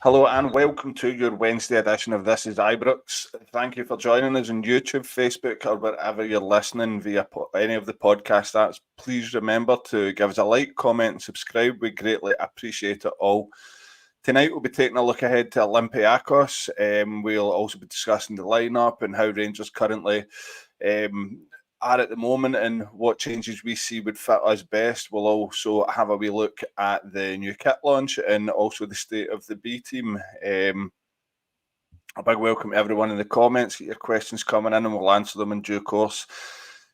Hello and welcome to your Wednesday edition of This is Ibrox. Thank you for joining us on YouTube, Facebook, or wherever you're listening via any of the podcast apps. Please remember to give us a like, comment, and subscribe. We greatly appreciate it all. Tonight we'll be taking a look ahead to Olympiacos. We'll also be discussing the lineup and how Rangers currently are at the moment and what changes we see would fit us best. We'll also have a wee look at the new kit launch and also the state of the B team. A big welcome to everyone in the comments. Get your questions coming in and we'll answer them in due course.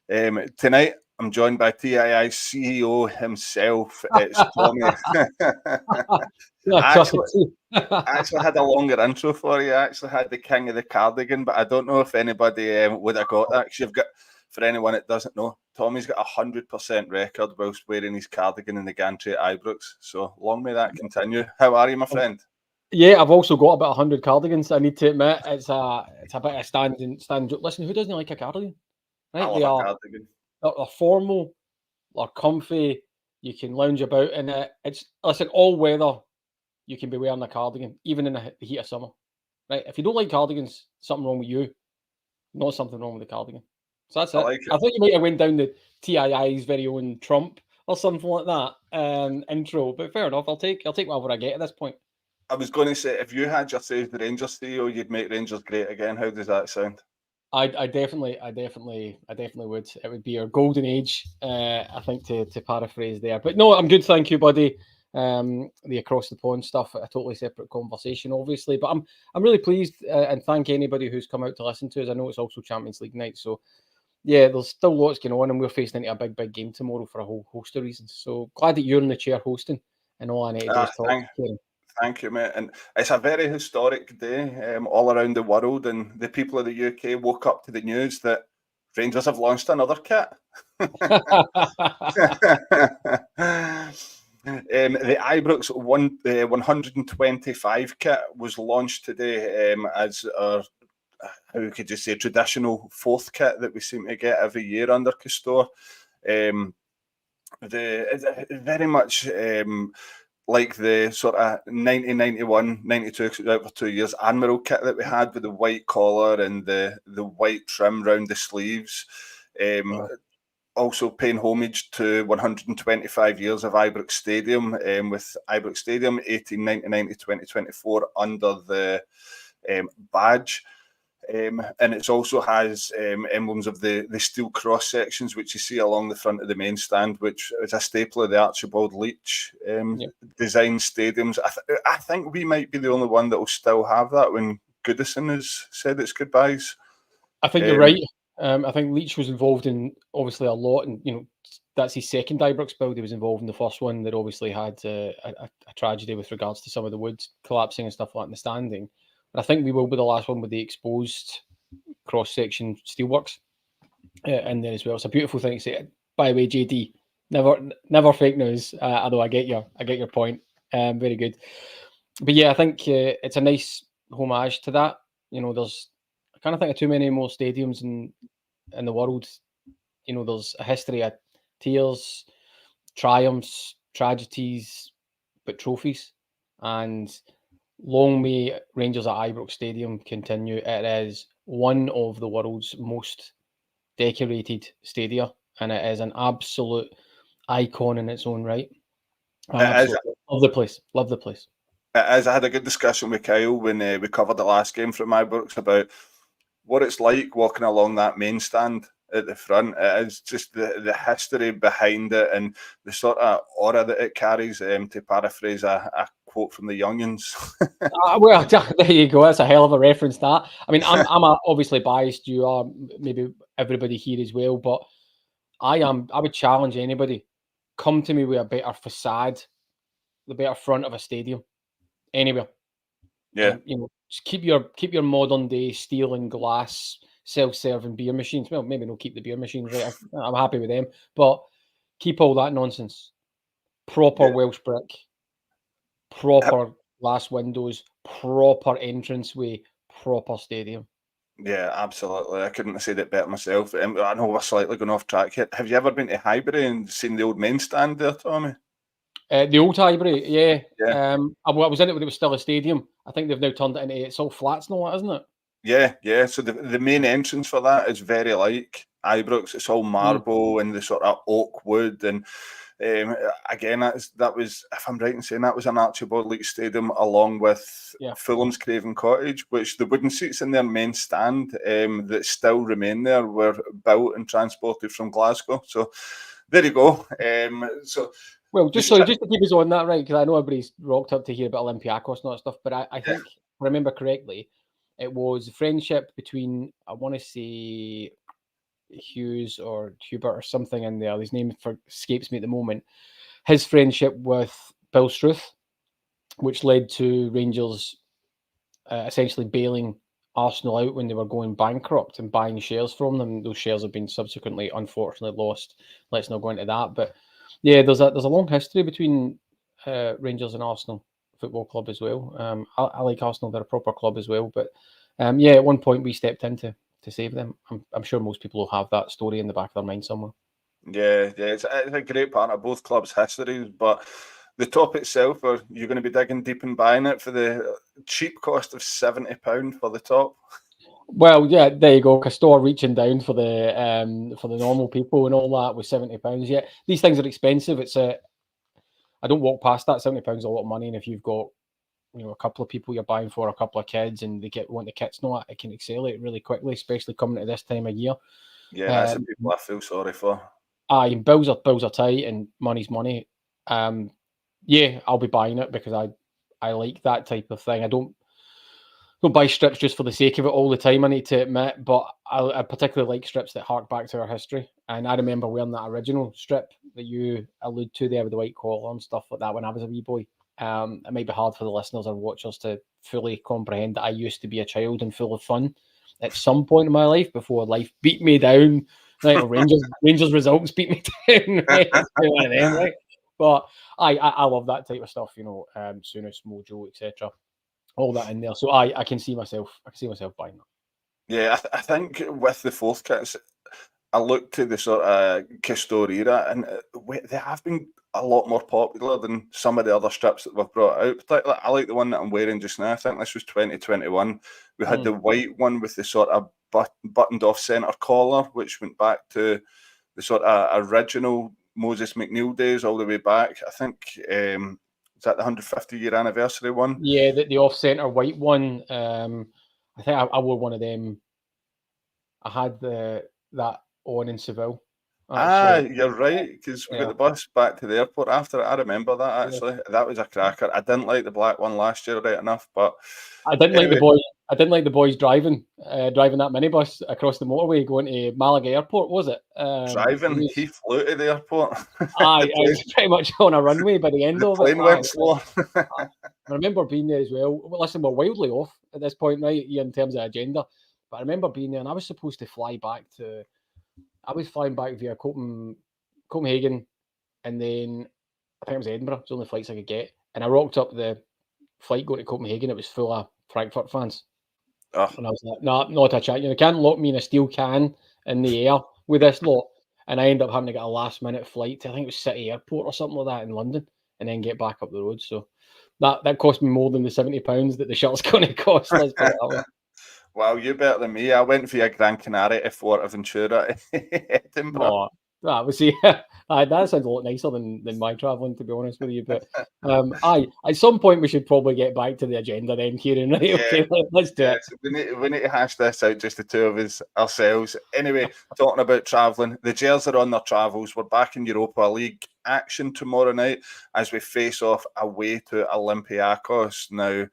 Tonight I'm joined by TII's CEO himself. It's Tommy. I actually had a longer intro for you. I actually had the king of the cardigan, but I don't know if anybody would have got that, because you've got, for anyone that doesn't know, Tommy's got 100% record whilst wearing his cardigan in the gantry at Ibrox. So long may that continue. How are you, my friend? Yeah, I've also got about 100 cardigans. I need to admit, it's a bit of standing. Listen, who doesn't like a cardigan? Right? I love a cardigan. They're formal, they're comfy. You can lounge about in it. Listen, all weather, you can be wearing a cardigan, even in the heat of summer. Right? If you don't like cardigans, something wrong with you. Not something wrong with the cardigan. So that's it. I thought you might have went down the TII's very own Trump or something like that intro, but fair enough. I'll take whatever I get at this point. I was going to say, if you had your say as the Rangers CEO, you'd make Rangers great again. How does that sound? I definitely would. It would be our golden age, I think, to paraphrase there. But no, I'm good, thank you, buddy. The across the pond stuff, a totally separate conversation, obviously. But I'm really pleased and thank anybody who's come out to listen to us. I know it's also Champions League night, so yeah, there's still lots going on, and we're facing into a big game tomorrow for a whole host of reasons. So glad that you're in the chair hosting, and all I need to do is talk. Thank you, mate. And it's a very historic day all around the world, and the people of the UK woke up to the news that Rangers have launched another kit. The Ibrox 125 kit was launched today as our, how could you say, traditional fourth kit that we seem to get every year under Castore. Very much like the sort of 90, 91, 92, because it was out for 2 years, Admiral kit that we had with the white collar and the white trim round the sleeves. Also paying homage to 125 years of Ibrox Stadium, with Ibrox Stadium 1899 to 2024 under the badge. And it also has emblems of the steel cross sections, which you see along the front of the main stand, which is a staple of the Archibald Leitch design stadiums. I think we might be the only one that will still have that when Goodison has said its goodbyes. I think you're right. I think Leitch was involved in obviously a lot, and that's his second Ibrox build. He was involved in the first one that obviously had a tragedy with regards to some of the wood collapsing and stuff like that in the standing. But I think we will be the last one with the exposed cross-section steelworks in there as well. It's a beautiful thing to say. By the way, JD, never fake news. Although I get your point. Very good. But yeah, I think it's a nice homage to that. There's, I kind of think of too many more stadiums in the world. There's a history of tears, triumphs, tragedies, but trophies. And long may Rangers at Ibrox Stadium continue. It is one of the world's most decorated stadia, and it is an absolute icon in its own right. Love the place. Love the place. As I had a good discussion with Kyle when we covered the last game from Ibrox about what it's like walking along that main stand at the front. It is just the history behind it and the sort of aura that it carries, to paraphrase a quote from the Young'uns. Well, there you go. That's a hell of a reference, that. I mean, I'm obviously biased. You are, maybe everybody here as well, but I would challenge anybody. Come to me with a better facade, the better front of a stadium, anywhere. Yeah. Just keep your modern day steel and glass self-serving beer machines. Well, maybe not keep the beer machines, right? I'm happy with them, but keep all that nonsense. Proper Welsh brick, proper glass windows, proper entranceway, proper stadium. Yeah, absolutely. I couldn't have said it better myself. I know we're slightly going off track here. Have you ever been to Highbury and seen the old main stand there, Tommy? The old Highbury, yeah. Yeah. I was in it when it was still a stadium. I think they've now turned it into, it's all flats now, isn't it? Yeah. So the main entrance for that is very like Ibrox. It's all marble and the sort of oak wood. And again, that was, if I'm right in saying, that was an Archibald League stadium along with Fulham's Craven Cottage, which the wooden seats in their main stand that still remain there were built and transported from Glasgow. So there you go. Well, just to keep us on that, right? Because I know everybody's rocked up to hear about Olympiacos and all that stuff, but I think, if I remember correctly, it was a friendship between, I want to say, Hughes or Hubert or something in there. His name escapes me at the moment. His friendship with Bill Struth, which led to Rangers essentially bailing Arsenal out when they were going bankrupt and buying shares from them. Those shares have been subsequently, unfortunately, lost. Let's not go into that. But yeah, there's a long history between Rangers and Arsenal Football Club as well. I like Arsenal; they're a proper club as well. But yeah, at one point we stepped in to save them. I'm sure most people will have that story in the back of their mind somewhere. Yeah, it's a great part of both clubs' histories, but the top itself, are you going to be digging deep and buying it for the cheap cost of £70 for the top? Well, yeah, there you go. Castor reaching down for the normal people and all that with £70. Yeah, these things are expensive. I don't walk past that. £70 is a lot of money, and if you've got a couple of people you're buying for, a couple of kids, and they want the kits, it can accelerate really quickly, especially coming to this time of year. Yeah, that's the people I feel sorry for. And bills are tight, and money's money. Yeah, I'll be buying it because I like that type of thing. I don't buy strips just for the sake of it all the time, I need to admit, but I particularly like strips that hark back to our history. And I remember wearing that original strip that you allude to there with the white collar and stuff like that when I was a wee boy. It might be hard for the listeners or watchers to fully comprehend that I used to be a child and full of fun at some point in my life before life beat me down. Right, Rangers results beat me down. Right? It's one of them, right? But I love that type of stuff, Soonest, Mojo, etc. All that in there. So I can see myself buying that. Yeah, I think with the fourth kits, I look to the sort of Castor era, and they have been a lot more popular than some of the other strips that we've brought out. Particularly, I like the one that I'm wearing just now. I think this was 2021. We had the white one with the sort of buttoned off centre collar, which went back to the sort of original Moses McNeil days all the way back. I think is that the 150-year anniversary one? Yeah, the off centre white one. I think I wore one of them. I had that on in Seville. Actually. You're right, because we got the bus back to the airport after it. I remember that, actually. Yeah. That was a cracker. I didn't like the black one last year right enough, but I didn't like the boys driving that minibus across the motorway going to Malaga Airport, was it? He flew to the airport. I was pretty much on a runway by the end of it. The plane went slow. I remember being there as well. Listen, we're wildly off at this point, right, in terms of agenda. But I remember being there, and I was supposed to fly back flying back via Copenhagen, and then I think it was Edinburgh. It was the only flights I could get. And I rocked up the flight going to Copenhagen. It was full of Frankfurt fans. Oh. And I was like, nah, not a chat. You can't lock me in a steel can in the air with this lot. And I ended up having to get a last-minute flight to, I think it was City Airport or something like that in London, and then get back up the road. So that cost me more than the £70 that the shirt's going to cost. Let's put it that way. Wow, you're better than me. I went via Gran Canaria to Fuerteventura, Edinburgh. That sounds a lot nicer than my travelling, to be honest with you. But at some point we should probably get back to the agenda then, Kyran. Right? Yeah, okay, let's do it. So we need to hash this out, just the two of us ourselves. Anyway, talking about travelling, the Gers are on their travels. We're back in Europa League action tomorrow night as we face off away to Olympiacos. Now,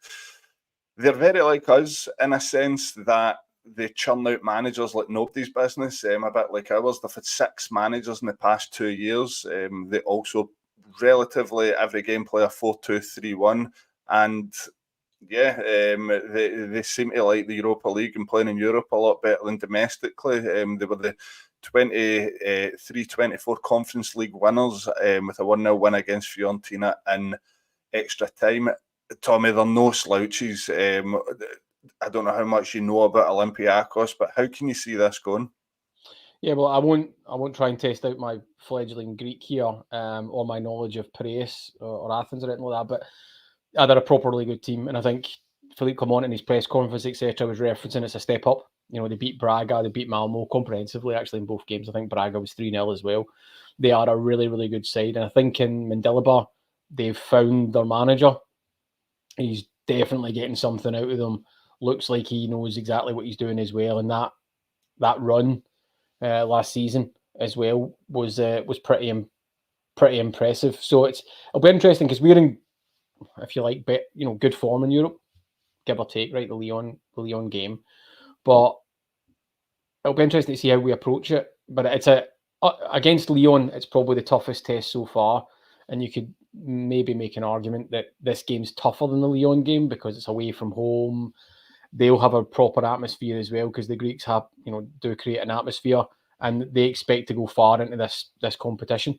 they're very like us in a sense that they churn out managers like nobody's business, a bit like ours. They've had 6 managers in the past 2 years. They also relatively every game play a 4-2-3-1, and they seem to like the Europa League and playing in Europe a lot better than domestically. They were the 23-24 Conference League winners with a 1-0 win against Fiorentina in extra time. Tommy, they're no slouches. I don't know how much you know about Olympiacos, but how can you see this going? Yeah, well, I won't try and test out my fledgling Greek here, or my knowledge of Piraeus or Athens or anything like that. But they're a properly good team, and I think Philippe Clement in his press conference, etc., was referencing it's a step up. You know, they beat Braga, they beat Malmo comprehensively, actually, in both games. I think Braga was 3-0 as well. They are a really, really good side, and I think in Mendilibar, they've found their manager. He's definitely getting something out of them. Looks like he knows exactly what he's doing as well, and that run last season as well was pretty impressive. So it'll be interesting because we're in, if you like, good form in Europe, give or take, right? The Lyon game, but it'll be interesting to see how we approach it. But it's against Lyon, it's probably the toughest test so far, and you could maybe make an argument that this game's tougher than the Lyon game because it's away from home. They'll have a proper atmosphere as well because the Greeks do create an atmosphere and they expect to go far into this competition.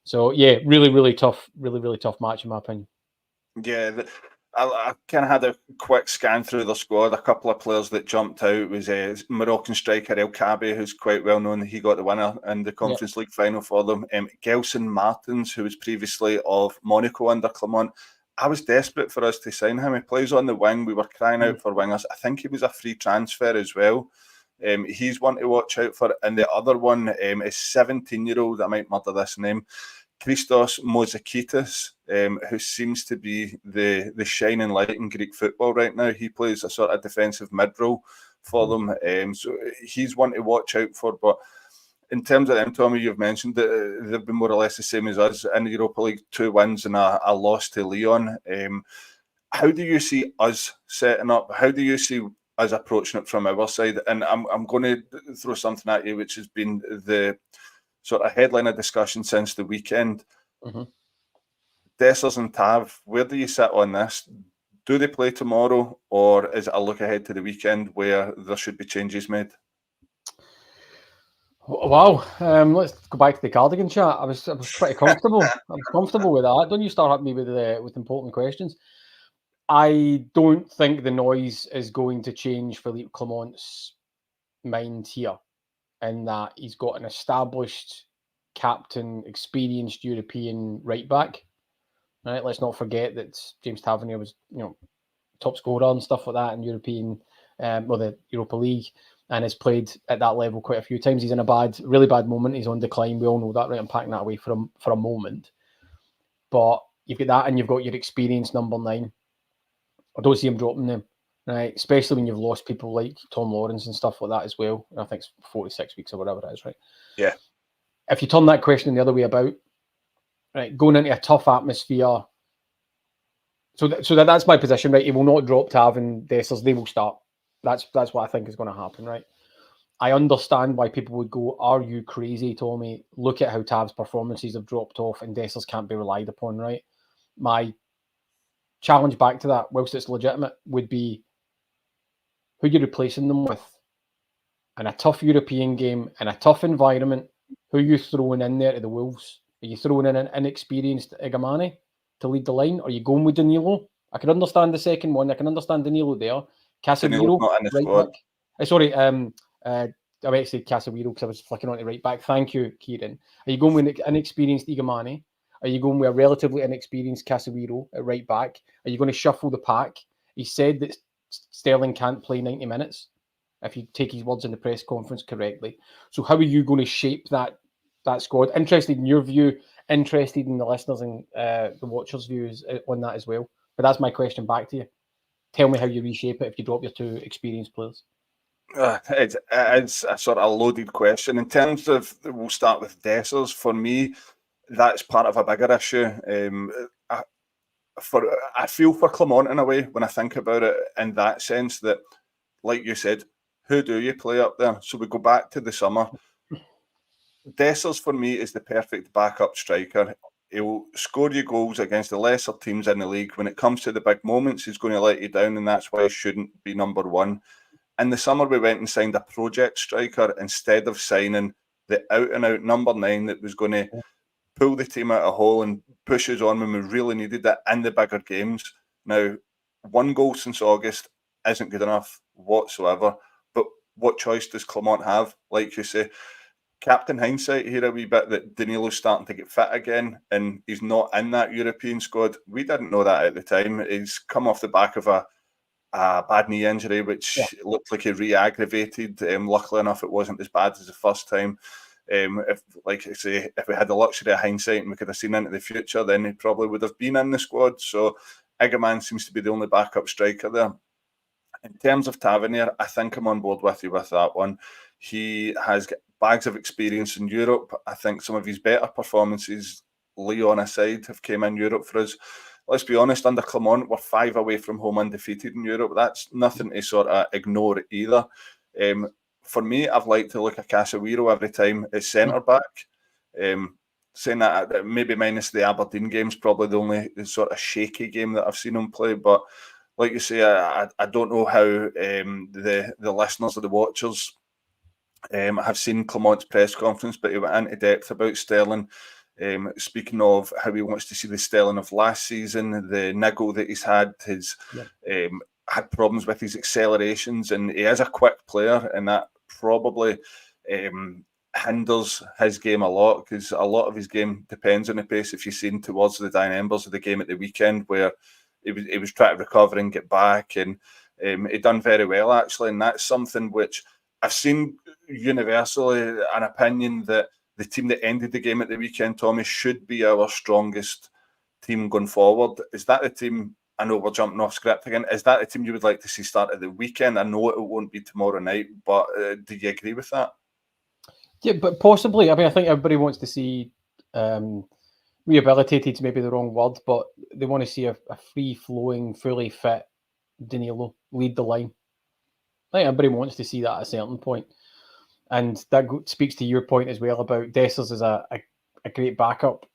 So yeah, really, really tough match in my opinion. Yeah, I kind of had a quick scan through the squad. A couple of players that jumped out was Moroccan striker El Kabi, who's quite well known. He got the winner in the Conference League final for them. Gelson Martins, who was previously of Monaco under Clement. I was desperate for us to sign him. He plays on the wing. We were crying out for wingers. I think he was a free transfer as well. He's one to watch out for. And the other one is 17-year-old, I might murder this name, Christos Mozakitis, who seems to be the shining light in Greek football right now. He plays a sort of defensive mid role for them. So he's one to watch out for. But in terms of them, Tommy, you've mentioned that they've been more or less the same as us in the Europa League, 2 wins and a loss to Lyon. How do you see us setting up? How do you see us approaching it from our side? And I'm going to throw something at you, which has been the sort of headline of discussion since the weekend. Dessers and Tav, where do you sit on this? Do they play tomorrow, or is it a look ahead to the weekend where there should be changes made? Wow, let's go back to the cardigan chat. I was pretty comfortable. I'm comfortable with that. Don't you start at me with important questions. I don't think the noise is going to change Philippe Clement's mind here, in that he's got an established captain, experienced European right back. Right, let's not forget that James Tavernier was, top scorer and stuff like that in European, the Europa League, and has played at that level quite a few times. He's in a really bad moment. He's on decline. We all know that, right? I'm packing that away for a moment. But you've got that, and you've got your experienced number 9. I don't see him dropping them, right? Especially when you've lost people like Tom Lawrence and stuff like that as well. I think it's 46 weeks or whatever it is, right? Yeah. If you turn that question the other way about, right, going into a tough atmosphere. So that's my position, right? He will not drop Tav and Dessers. They will start. That's what I think is going to happen, right? I understand why people would go, are you crazy, Tommy? Look at how Tav's performances have dropped off and Dessers can't be relied upon, right? My challenge back to that, whilst it's legitimate, would be who you're replacing them with. In a tough European game, in a tough environment, who are you throwing in there to the Wolves? Are you throwing in an inexperienced Egamani to lead the line? Are you going with Danilo? I can understand the second one. I can understand Danilo there. Casemiro, not in the right squad. back. Sorry, I might say Casemiro because I was flicking on to right back. Thank you, Kyran. Are you going with an inexperienced Egamani? Are you going with a relatively inexperienced Casemiro at right back? Are you going to shuffle the pack? He said that Sterling can't play 90 minutes, if you take his words in the press conference correctly. So how are you going to shape that squad? Interested in your view, interested in the listeners and the watchers' views on that as well. But that's my question back to you. Tell me how you reshape it if you drop your 2 experienced players. It's a sort of loaded question. In terms of, we'll start with Dessers. For me, that's part of a bigger issue. I feel for Clement in a way when I think about it, in that sense that, like you said, who do you play up there? So we go back to the summer. Dessers, for me, is the perfect backup striker. He'll score you goals against the lesser teams in the league. When it comes to the big moments, he's going to let you down, and that's why he shouldn't be number 1. In the summer, we went and signed a project striker instead of signing the out-and-out number 9 that was going to pull the team out of a hole and push us on when we really needed it in the bigger games. Now, 1 goal since August isn't good enough whatsoever. But what choice does Clement have? Like you say, captain hindsight here a wee bit that Danilo's starting to get fit again and he's not in that European squad. We didn't know that at the time. He's come off the back of a bad knee injury, which looked like he re-aggravated. Luckily enough, it wasn't as bad as the first time. If, like I say, if we had the luxury of hindsight and we could have seen into the future, then he probably would have been in the squad. So Egan seems to be the only backup striker there. In terms of Tavernier, I think I'm on board with you with that one. He has got bags of experience in Europe. I think some of his better performances, Lyon aside, have came in Europe for us. Let's be honest, under Clement, we're 5 away from home undefeated in Europe. That's nothing to sort of ignore either. For me, I've liked to look at Casemiro every time as centre-back. Saying that, maybe minus the Aberdeen game's probably the only sort of shaky game that I've seen him play. But like you say, I don't know how the listeners or the watchers have seen Clement's press conference, but he went into depth about Sterling. Speaking of how he wants to see the Sterling of last season, the niggle that he's had, had problems with his accelerations, and he is a quick player, and that probably hinders his game a lot because a lot of his game depends on the pace. If you've seen towards the dying embers of the game at the weekend, where he was trying to recover and get back, and he done very well actually, and that's something which I've seen universally an opinion that the team that ended the game at the weekend, Tommy, should be our strongest team going forward. Is that the team? I know we're jumping off script again. Is that the team you would like to see start at the weekend? I know it won't be tomorrow night, but do you agree with that? Yeah, but possibly. I mean, I think everybody wants to see rehabilitated, maybe the wrong word, but they want to see a free-flowing, fully fit Danilo lead the line. I think everybody wants to see that at a certain point. And that speaks to your point as well about Dessers as a great backup.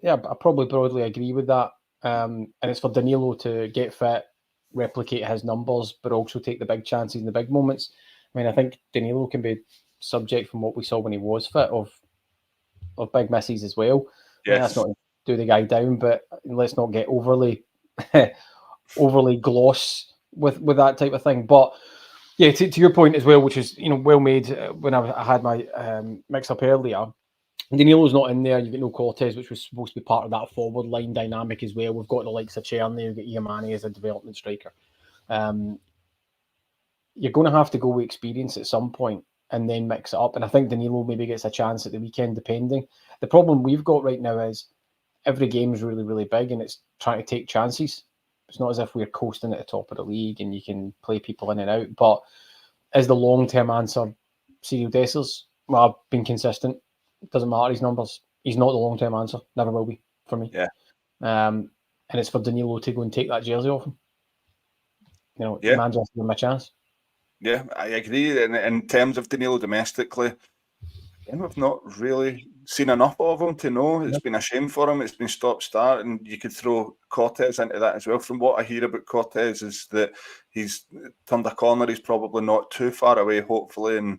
Yeah, I probably broadly agree with that. And it's for Danilo to get fit, replicate his numbers, but also take the big chances in the big moments. I mean, I think Danilo can be subject from what we saw when he was fit of big misses as well. Yes. I mean, that's not to do the guy down, but let's not get overly gloss with that type of thing. But yeah, to your point as well, which is well made. When I had my mix up earlier, Danilo's not in there. You've got no Cortez, which was supposed to be part of that forward line dynamic as well. We've got the likes of Czerny, we've got Egan-Riley as a development striker. You're going to have to go with experience at some point and then mix it up. And I think Danilo maybe gets a chance at the weekend, depending. The problem we've got right now is every game is really, really big, and it's trying to take chances. It's not as if we're coasting at the top of the league and you can play people in and out. But as the long-term answer, Cyril Dessers, well, I've been consistent. It doesn't matter his numbers. He's not the long-term answer. Never will be for me. Yeah. And it's for Danilo to go and take that jersey off him. Man's offering him a chance. Yeah, I agree. In terms of Danilo domestically, we've not really seen enough of him to know. It's been a shame for him. It's been stop-start, and you could throw Cortez into that as well. From what I hear about Cortez is that he's turned a corner. He's probably not too far away, hopefully. And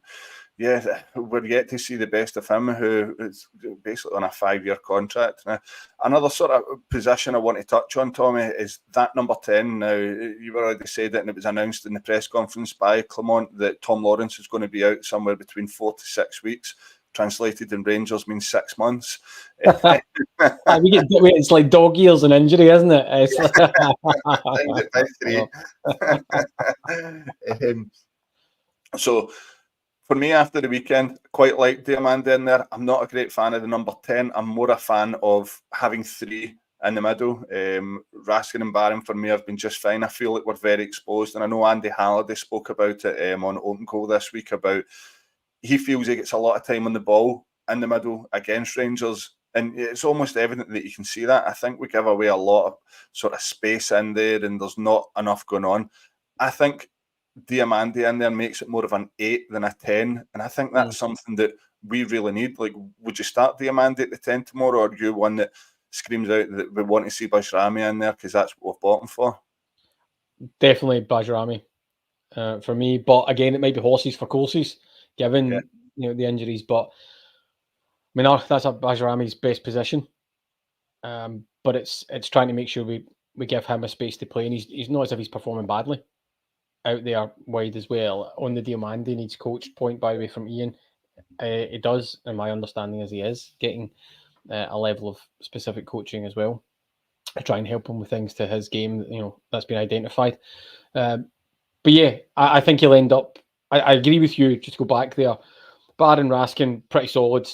yeah, we're yet to see the best of him, who is basically on a 5-year contract. Now, another sort of position I want to touch on, Tommy, is that number 10. Now, you've already said it, and it was announced in the press conference by Clement that Tom Lawrence is going to be out somewhere between 4 to 6 weeks. Translated in Rangers means 6 months. It's like dog years and injury, isn't it? It's so, for me, after the weekend, quite like Diamande in there. I'm not a great fan of the number 10. I'm more a fan of having 3 in the middle. Raskin and Barron, for me, have been just fine. I feel like we're very exposed. And I know Andy Halliday spoke about it on Open Goal this week about he feels he gets a lot of time on the ball in the middle against Rangers. And it's almost evident that you can see that. I think we give away a lot of sort of space in there and there's not enough going on. I think Diamande in there makes it more of an 8 than a 10. And I think that's something that we really need. Like, would you start Diamande at the 10 tomorrow, or are you one that screams out that we want to see Bajrami in there because that's what we've bought him for? Definitely Bajrami for me. But again, it might be horses for courses, given the injuries. But I mean, that's Bajrami's best position. But it's trying to make sure we give him a space to play. And he's not as if he's performing badly. Out there wide as well. On the Diamande needs coached point, by the way, from Ian. He does, and my understanding is he is getting a level of specific coaching as well to try and help him with things to his game, that's been identified. But yeah, I think he'll end up. I agree with you. Just go back there. Baron Raskin, pretty solid.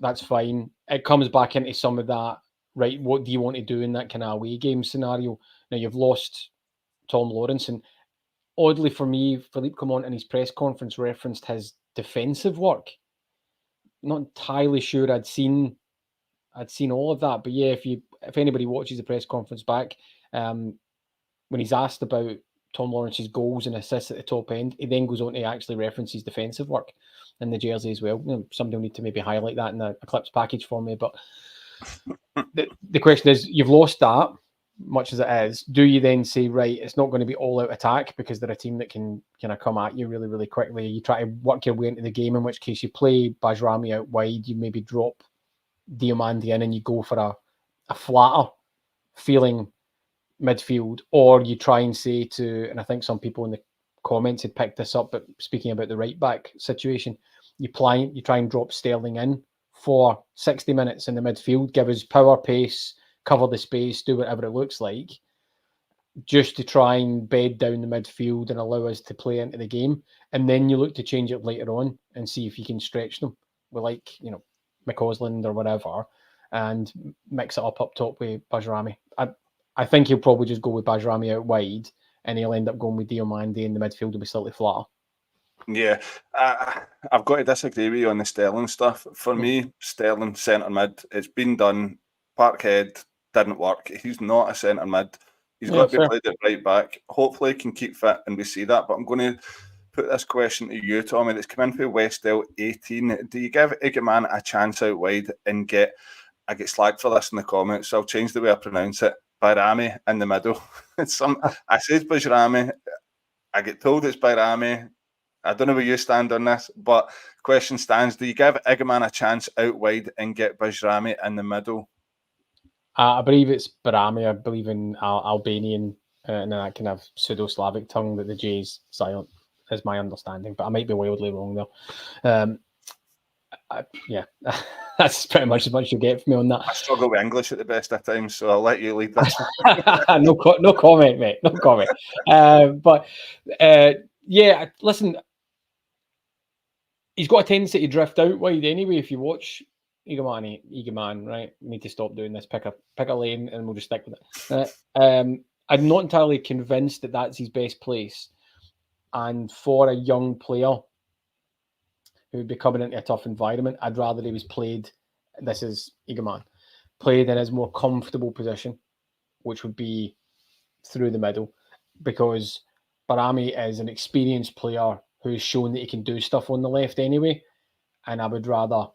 That's fine. It comes back into some of that. Right, what do you want to do in that kind of away game scenario? Now you've lost Tom Lawrence, and oddly for me, Philippe Clement in his press conference referenced his defensive work. Not entirely sure I'd seen all of that, but yeah, if anybody watches the press conference back, when he's asked about Tom Lawrence's goals and assists at the top end, he then goes on to actually reference his defensive work in the jersey as well. Somebody will need to maybe highlight that in the Eclipse package for me. But the question is, you've lost that, much as it is. Do you then say, right, it's not going to be all-out attack because they're a team that can kind of come at you really, really quickly? You try to work your way into the game, in which case you play Bajrami out wide, you maybe drop Diomande in and you go for a flatter feeling midfield, or you try and say to, and I think some people in the comments had picked this up, but speaking about the right back situation, you try and drop Sterling in for 60 minutes in the midfield, give us power, pace, cover the space, do whatever it looks like, just to try and bed down the midfield and allow us to play into the game. And then you look to change it later on and see if you can stretch them with, like, McCausland or whatever, and mix it up top with Bajrami. I think he'll probably just go with Bajrami out wide, and he'll end up going with Diomande, and the midfield will be slightly flatter. Yeah, I've got to disagree with you on the Sterling stuff. For me, Sterling centre mid, it's been done. Parkhead didn't work. He's not a centre mid. He's got to be played at right back. Hopefully, he can keep fit, and we see that. But I'm going to put this question to you, Tommy. That's come in for Westdale 18. Do you give Egan-Riley a chance out wide and get? I get slagged for this in the comments, so I'll change the way I pronounce it. Bajrami in the middle. I said Bajrami. I get told it's Bajrami. I don't know where you stand on this, but question stands: do you give Egan-Riley a chance out wide and get Bajrami in the middle? I believe it's Bajrami. I believe in Albanian and that kind of pseudo-Slavic tongue that the J is silent, is my understanding, but I might be wildly wrong there. Yeah, that's pretty much as much you get from me on that. I struggle with English at the best of times, so I'll let you lead this. No comment, mate. No comment. Yeah, listen, he's got a tendency to drift out wide anyway. If you watch Egan-Riley, right? We need to stop doing this. Pick a lane, and we'll just stick with it. I'm not entirely convinced that that's his best place, and for a young player who would be coming into a tough environment, I'd rather he was played. This is Egan-Riley, played in his more comfortable position, which would be through the middle, because Bajrami is an experienced player who's shown that he can do stuff on the left anyway, and I would rather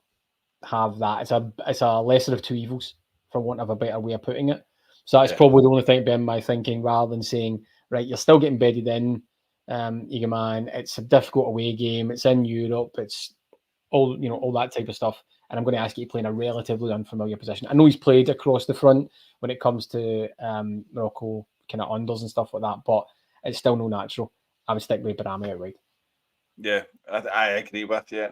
have that. It's a lesser of two evils, for want of a better way of putting it. So that's probably the only thing behind my thinking, rather than saying, right, you're still getting bedded in, Egan-Riley. It's a difficult away game. It's in Europe. It's all that type of stuff. And I'm going to ask you to play in a relatively unfamiliar position. I know he's played across the front when it comes to Morocco kind of unders and stuff like that, but it's still no natural. I would stick with Bajrami out wide. Yeah, I agree with you.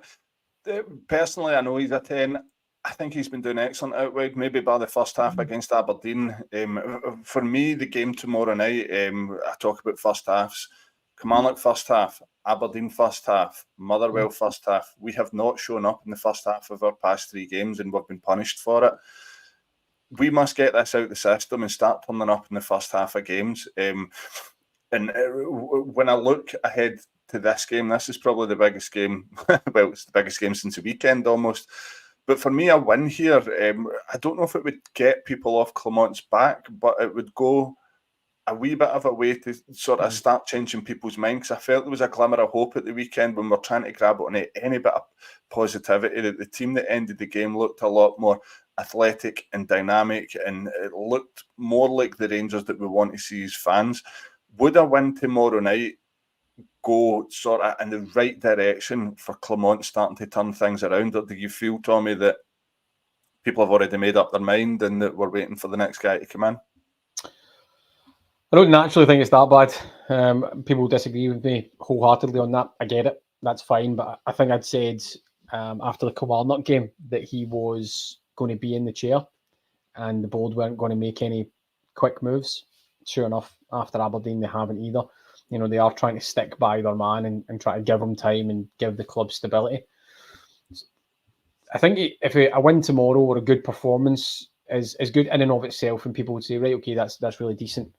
Personally, I know he's a 10. I think he's been doing excellent out wide, maybe by the first half against Aberdeen. For me, the game tomorrow night, I talk about first halves. Kilmarnock first half, Aberdeen first half, Motherwell first half. We have not shown up in the first half of our past 3 games, and we've been punished for it. We must get this out of the system and start turning up in the first half of games. And when I look ahead to this game, this is probably the biggest game. Well, it's the biggest game since the weekend almost. But for me, a win here, I don't know if it would get people off Clement's back, but it would go a wee bit of a way to sort of start changing people's minds. Because I felt there was a glimmer of hope at the weekend when we're trying to grab on any bit of positivity, that the team that ended the game looked a lot more athletic and dynamic, and it looked more like the Rangers that we want to see as fans. Would a win tomorrow night go sort of in the right direction for Clement starting to turn things around? Or do you feel, Tommy, that people have already made up their mind and that we're waiting for the next guy to come in? I don't naturally think it's that bad. People disagree with me wholeheartedly on that. I get it. That's fine. But I think I'd said after the Kilmarnock game that he was going to be in the chair and the board weren't going to make any quick moves. Sure enough, after Aberdeen, they haven't either. You know, they are trying to stick by their man and try to give him time and give the club stability. I think if a win tomorrow or a good performance is good in and of itself, and people would say, right, okay, that's really decent.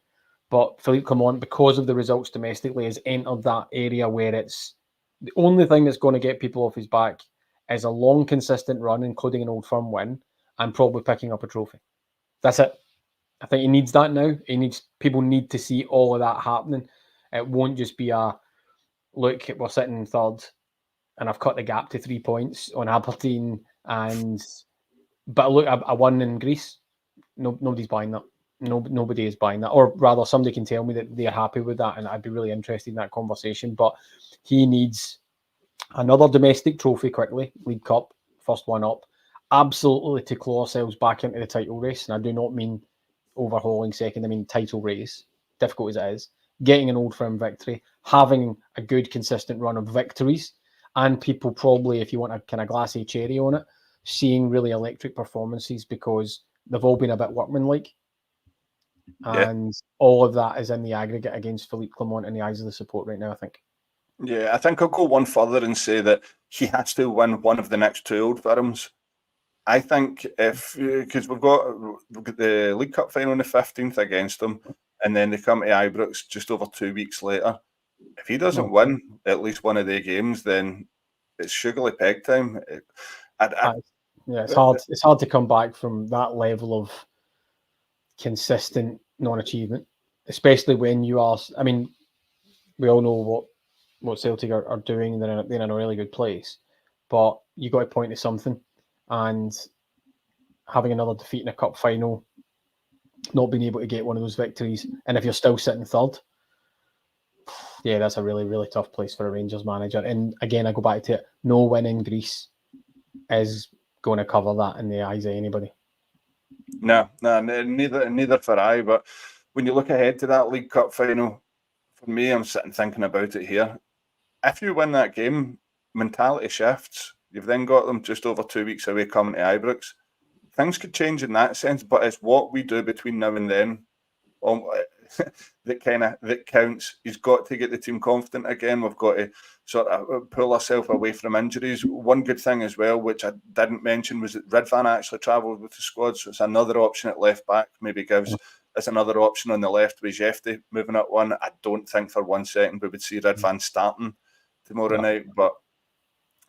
But Philippe Clement, because of the results domestically, has entered that area where it's the only thing that's going to get people off his back is a long, consistent run, including an Old Firm win, and probably picking up a trophy. That's it. I think he needs that now. People need to see all of that happening. It won't just be a look, we're sitting in third and I've cut the gap to 3 points on Aberdeen but look, I won in Greece. Nobody's buying that. Nobody is buying that. Or rather, somebody can tell me that they're happy with that, and I'd be really interested in that conversation. But he needs another domestic trophy quickly, League Cup, first one up, absolutely to claw ourselves back into the title race. And I do not mean overhauling second, I mean title race, difficult as it is, getting an Old Firm victory, having a good consistent run of victories, and people probably, if you want a kind of glassy cherry on it, seeing really electric performances because they've all been a bit workmanlike. And all of that is in the aggregate against Philippe Clement in the eyes of the support right now, I think. Yeah, I think I'll go one further and say that he has to win one of the next two Old Firms. I think because we've got the League Cup final on the 15th against them, and then they come to Ibrox just over 2 weeks later. If he doesn't win at least one of their games, then it's sugarly peg time. It's hard. It's hard to come back from that level of consistent non-achievement, especially when you are. I mean, we all know what Celtic are doing. They're in a really good place, but you got to point to something. And having another defeat in a cup final, not being able to get one of those victories, and if you're still sitting third, yeah, that's a really, really tough place for a Rangers manager. And again, I go back to it, no win in Greece is going to cover that in the eyes of anybody. No, neither for I. But when you look ahead to that League Cup final, for me, I'm sitting thinking about it here. If you win that game, mentality shifts. You've then got them just over 2 weeks away coming to Ibrox. Things could change in that sense, but it's what we do between now and then that counts. He's got to get the team confident again. We've got to sort of pull ourselves away from injuries. One good thing as well, which I didn't mention, was that Ridvan actually travelled with the squad, so it's another option at left back. Maybe gives us another option on the left with Jefty moving up one. I don't think for 1 second we would see Ridvan starting tomorrow night, but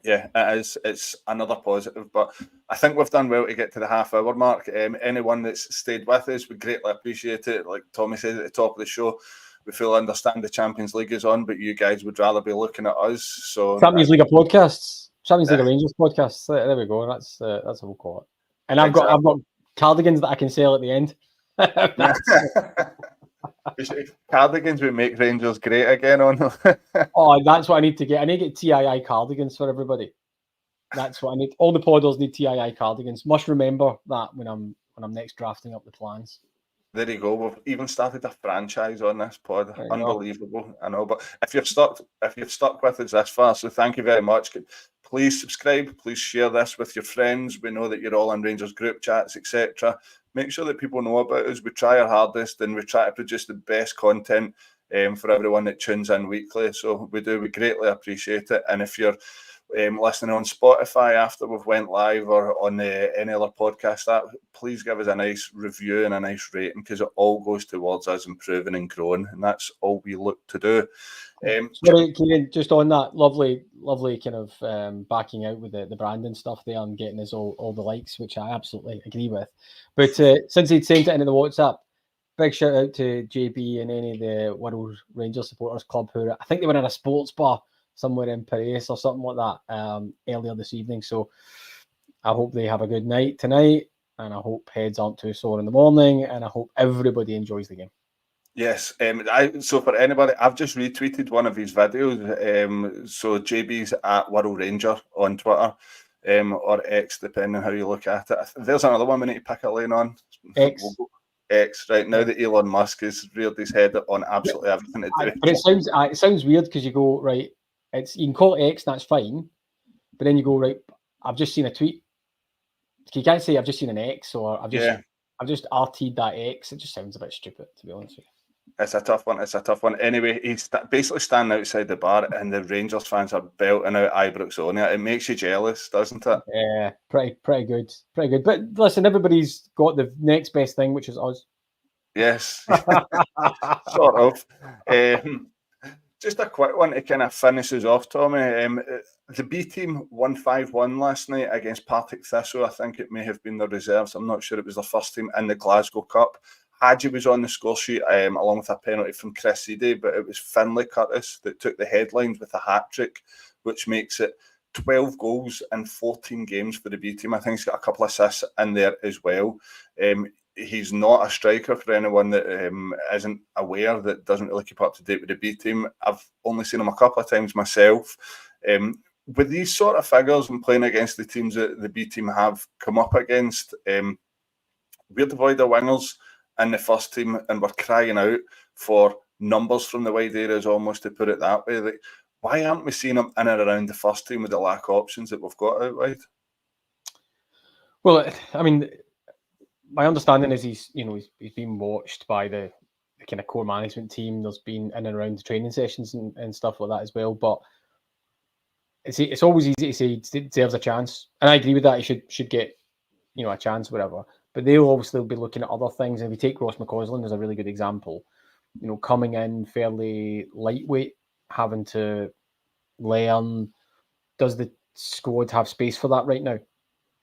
yeah, it's another positive. But I think we've done well to get to the half-hour mark. Anyone that's stayed with us, we greatly appreciate it. Like Tommy said at the top of the show, we fully understand the Champions League is on, but you guys would rather be looking at us. So Champions League of podcasts, Champions League of Rangers podcasts. There we go. That's what we'll call it. And I've got cardigans that I can sell at the end. Cardigans would make Rangers great again on them. Oh, that's what I need to get. I need to get TII cardigans for everybody. That's what I need. All the podders need TII cardigans. Must remember that when I'm next drafting up the plans. There you go. We've even started a franchise on this pod. Unbelievable, I know. But if you've stuck with us this far, so thank you very much. Please subscribe. Please share this with your friends. We know that you're all in Rangers group chats, etc. Make sure that people know about us. We try our hardest and we try to produce the best content for everyone that tunes in weekly. So we greatly appreciate it. And if you're listening on Spotify after we've went live or on any other podcast app, please give us a nice review and a nice rating, because it all goes towards us improving and growing, and that's all we look to do. Sorry, Kyran, just on that, lovely kind of backing out with the branding stuff there and getting us all the likes, which I absolutely agree with. But since he'd sent it into the WhatsApp, big shout out to JB and any of the World Rangers Supporters Club who I think they were in a sports bar somewhere in Paris or something like that earlier this evening. So I hope they have a good night tonight, and I hope heads aren't too sore in the morning, and I hope everybody enjoys the game. Yes, so for anybody, I've just retweeted one of his videos. So JB's at World Ranger on Twitter, or X, depending on how you look at it. There's another one we need to pick a lane on. X, right now that Elon Musk has reared his head on absolutely everything to do. But it sounds weird because you go, right, you can call it X, that's fine. But then you go, right, I've just seen a tweet. You can't say I've just seen an X or I've just RT'd that X. It just sounds a bit stupid, to be honest with you. It's a tough one. Anyway, he's basically standing outside the bar and the Rangers fans are belting out Ibrox on it. It makes you jealous, doesn't it? Yeah, pretty good. But listen, everybody's got the next best thing, which is us. Yes, sort of. Just a quick one to kind of finish us off, Tommy. The B team won 5-1 last night against Partick Thistle. I think it may have been the reserves. I'm not sure it was the first team in the Glasgow Cup. Hadji was on the score sheet along with a penalty from Chris Seedy, but it was Finlay Curtis that took the headlines with a hat-trick, which makes it 12 goals in 14 games for the B team. I think he's got a couple of assists in there as well. He's not a striker for anyone that isn't aware, that doesn't really keep up to date with the B team. I've only seen him a couple of times myself. With these sort of figures and playing against the teams that the B team have come up against, we're devoid of wingers in the first team and we're crying out for numbers from the wide areas, almost, to put it that way. Like, why aren't we seeing them in and around the first team with the lack of options that we've got out wide? Well, I mean, my understanding is he's been watched by the kind of core management team. There's been in and around the training sessions and stuff like that as well. But it's always easy to say he deserves a chance, and I agree with that. He should get a chance, whatever. But they'll obviously be looking at other things. And if you take Ross McCausland as a really good example, coming in fairly lightweight, having to learn. Does the squad have space for that right now?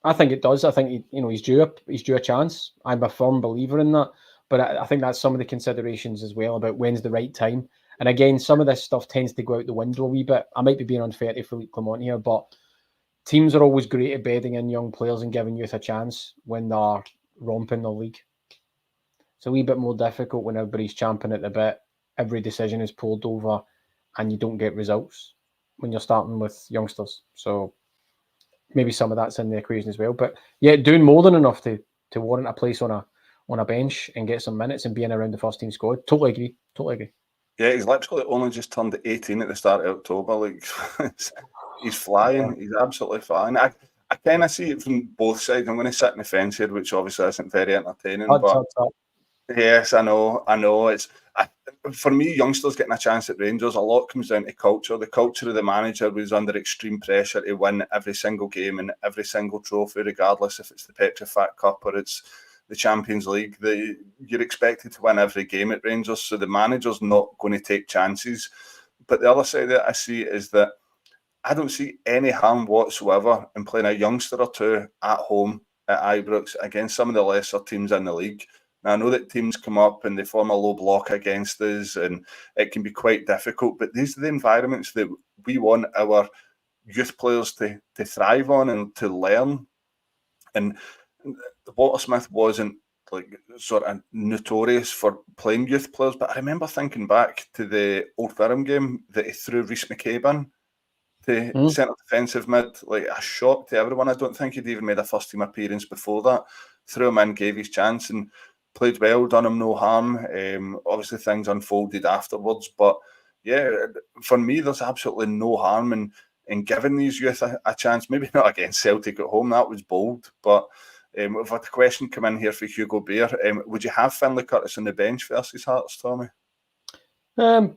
I think it does. I think he's due a chance. I'm a firm believer in that. But I think that's some of the considerations as well about when's the right time. And again, some of this stuff tends to go out the window a wee bit. I might be being unfair to Philippe Clement here, but teams are always great at bedding in young players and giving youth a chance when they're romping the league. It's a wee bit more difficult when everybody's champing at the bit, every decision is pulled over, and you don't get results when you're starting with youngsters. So maybe some of that's in the equation as well. But yeah, doing more than enough to warrant a place on a bench and get some minutes and being around the first team squad. Totally agree. Yeah, he's literally only just turned 18 at the start of October. Like, he's flying. He's absolutely flying. I kind of see it from both sides. I'm going to sit in the fence here, which obviously isn't very entertaining. Yes, I know. For me, youngsters getting a chance at Rangers, a lot comes down to culture. The culture of the manager was under extreme pressure to win every single game and every single trophy, regardless if it's the Petrofac Cup or it's the Champions League. You're expected to win every game at Rangers, so the manager's not going to take chances. But the other side that I see is that I don't see any harm whatsoever in playing a youngster or two at home at Ibrox against some of the lesser teams in the league. Now, I know that teams come up and they form a low block against us and it can be quite difficult, but these are the environments that we want our youth players to thrive on and to learn. And Walter Smith wasn't like sort of notorious for playing youth players, but I remember thinking back to the Old Firm game that he threw Rhys McCabe in to centre defensive mid, like a shock to everyone. I don't think he'd even made a first team appearance before that. Threw him in, gave his chance and played well, done him no harm. Obviously things unfolded afterwards, but yeah, for me there's absolutely no harm in giving these youth a chance. Maybe not against Celtic at home, that was bold, but we've had a question come in here for Hugo Bear. Would you have Finlay Curtis on the bench versus Hearts, Tommy? It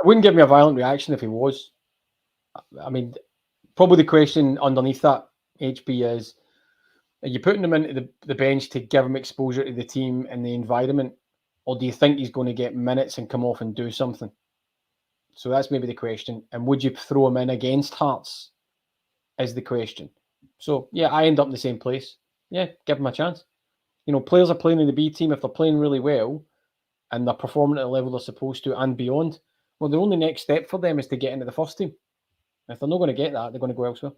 wouldn't give me a violent reaction if he was. I mean, probably the question underneath that, HB, is are you putting him into the bench to give him exposure to the team and the environment, or do you think he's going to get minutes and come off and do something? So that's maybe the question. And would you throw him in against Hearts is the question. So, yeah, I end up in the same place. Yeah, give him a chance. Players are playing in the B team. If they're playing really well and they're performing at the level they're supposed to and beyond, well, the only next step for them is to get into the first team. If they're not going to get that, they're going to go elsewhere.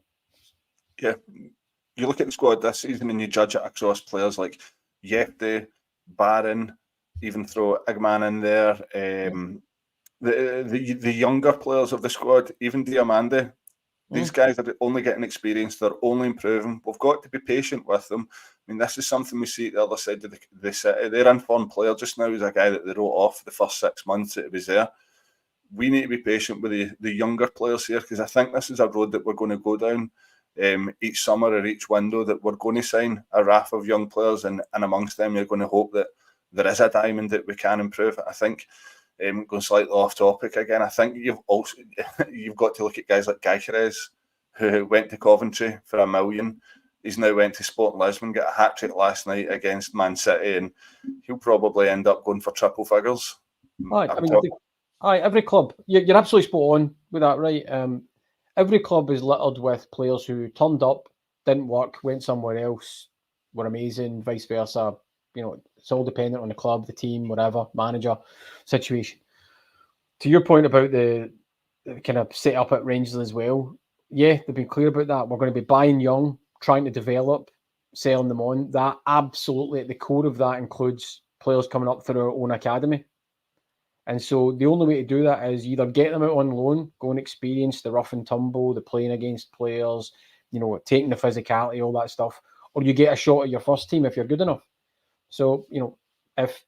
Yeah. You look at the squad this season and you judge it across players like Yefte, Barron, even throw Igman in there. The younger players of the squad, even Diamande, these guys are only getting experience. They're only improving. We've got to be patient with them. I mean, this is something we see at the other side of the city. Their informed player just now is a guy that they wrote off the first 6 months that he was there. we need to be patient with the younger players here, because I think this is a road that we're going to go down each summer or each window, that we're going to sign a raft of young players, and amongst them you're going to hope that there is a diamond that we can improve. I think, going slightly off topic again, I think you've got to look at guys like Kyran, who went to Coventry for $1 million. He's now went to Sporting Lisbon, got a hat-trick last night against Man City, and he'll probably end up going for triple figures. Every club, you're absolutely spot on with that, right? Every club is littered with players who turned up, didn't work, went somewhere else, were amazing, vice versa. It's all dependent on the club, the team, whatever, manager, situation. To your point about the kind of set up at Rangers as well, yeah, they've been clear about that. We're going to be buying young, trying to develop, selling them on. That absolutely at the core of that includes players coming up through our own academy. And so the only way to do that is either get them out on loan, go and experience the rough and tumble, the playing against players, taking the physicality, all that stuff, or you get a shot at your first team if you're good enough. So, if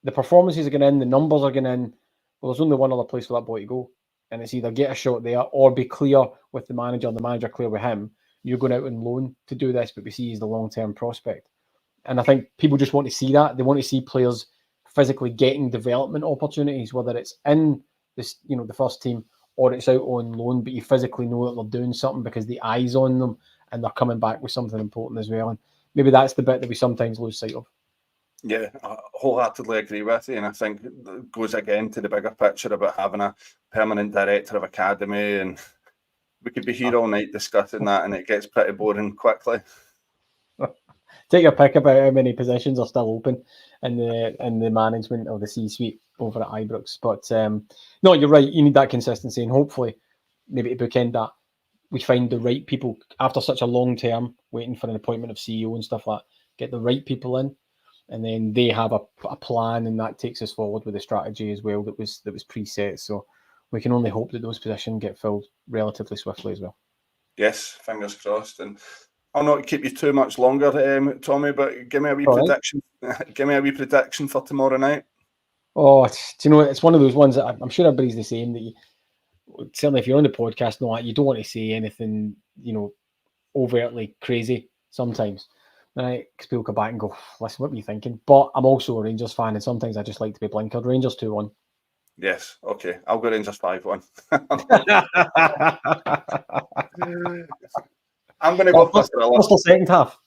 the performances are going in, the numbers are going in, well, there's only one other place for that boy to go. And it's either get a shot there or be clear with the manager and the manager clear with him. You're going out on loan to do this, but we see he's the long-term prospect. And I think people just want to see that. They want to see players physically getting development opportunities, whether it's in this, the first team or it's out on loan, but you physically know that they're doing something because the eye's on them and they're coming back with something important as well. And maybe that's the bit that we sometimes lose sight of. Yeah, I wholeheartedly agree with you, and I think it goes again to the bigger picture about having a permanent director of academy, and we could be here all night discussing that, and it gets pretty boring quickly. Take your pick about how many positions are still open in the management or the C-suite over at Ibrox. But no, you're right. You need that consistency, and hopefully, maybe to bookend that, we find the right people after such a long term waiting for an appointment of CEO and stuff like that. Get the right people in, and then they have a plan, and that takes us forward with the strategy as well that was preset. So we can only hope that those positions get filled relatively swiftly as well. Yes, fingers crossed. And I'll not keep you too much longer, Tommy, but give me a wee prediction. Right. Give me a wee prediction for tomorrow night. Oh, do you know, it's one of those ones that I'm sure everybody's the same. That certainly, if you're on the podcast, you don't want to say anything, overtly crazy sometimes. Right, because people come back and go, listen, what were you thinking? But I'm also a Rangers fan, and sometimes I just like to be blinkered. Rangers 2-1. Yes, okay. I'll go Rangers 5-1. I'm going to go for thriller. First or second half?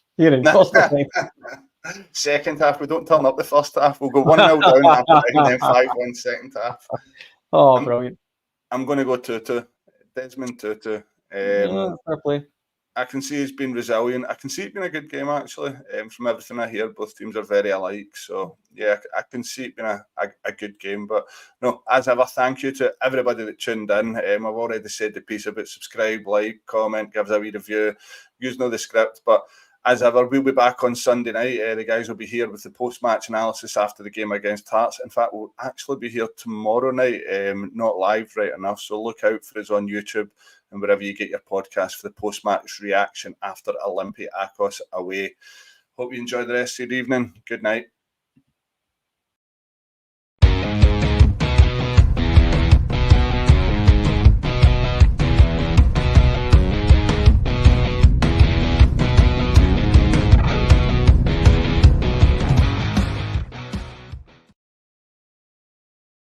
Second half. We don't turn up the first half. We'll go 1-0 down half and then 5-1 second half. Oh, brilliant. I'm going to go 2-2. Desmond 2-2. Fair play. I can see he's been resilient. I can see it being a good game, actually. From everything I hear, both teams are very alike. So, yeah, I can see it being a good game. But, no, as ever, thank you to everybody that tuned in. I've already said the piece about subscribe, like, comment, give us a wee review. Use no the script. But, as ever, we'll be back on Sunday night. The guys will be here with the post-match analysis after the game against Hearts. In fact, we'll actually be here tomorrow night, not live, right enough. So look out for us on YouTube and wherever you get your podcast for the post-match reaction after Olympiacos away. Hope you enjoy the rest of your evening. Good night.